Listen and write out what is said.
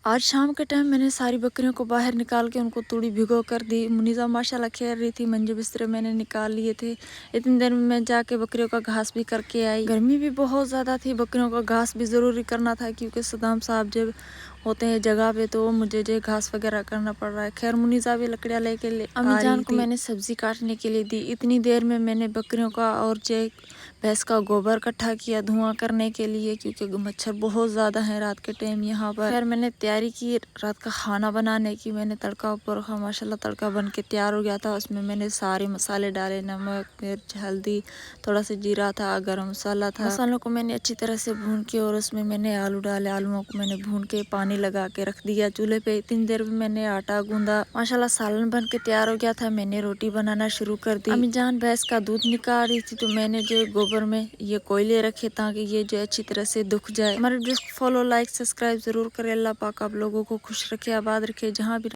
आज शाम के टाइम मैंने सारी बकरियों को बाहर निकाल के उनको तूड़ी भिगो कर दी। मुनीज़ा माशाल्लाह खेल रही थी, मंजे बिस्तरे मैंने निकाल लिए थे। इतनी देर में मैं जाके बकरियों का घास भी करके आई। गर्मी भी बहुत ज़्यादा थी, बकरियों का घास भी ज़रूरी करना था क्योंकि सदाम साहब जब होते हैं जगह पे तो मुझे जो घास वगैरह करना पड़ रहा है। खैर मुनीज़ा भी लकड़ियाँ लेके अम्मी जान को मैंने सब्जी काटने के लिए दी। इतनी देर में मैंने बकरियों का और जो भैंस का गोबर इकट्ठा किया धुआं करने के लिए क्योंकि मच्छर बहुत ज़्यादा है रात के टाइम यहाँ पर। खैर मैंने तैयारी की रात का खाना बनाने की। मैंने तड़का ऊपर रखा, माशाल्लाह तड़का बन के तैयार हो गया था। उसमें मैंने सारे मसाले डाले, नमक, मिर्च, हल्दी, थोड़ा सा जीरा था, गरम मसाला था। मसालों को मैंने अच्छी तरह से भून के और उसमें मैंने आलू डाले। आलूओं को मैंने भून के पानी लगा के रख दिया चूल्हे पे। इतनी देर में मैंने आटा गूंदा। माशाल्लाह सालन बन के तैयार हो गया था। मैंने रोटी बनाना शुरू कर दी। अम्मी जान भैंस का दूध निकाल रही थी तो मैंने जो गोबर में ये कोयले रखे ताकि ये जो अच्छी तरह से दुख जाए। हमारे वीडियोस को फॉलो, लाइक, सब्सक्राइब जरूर करें। अल्लाह पाक आप लोगों को खुश रखे, आबाद रखे, जहाँ भी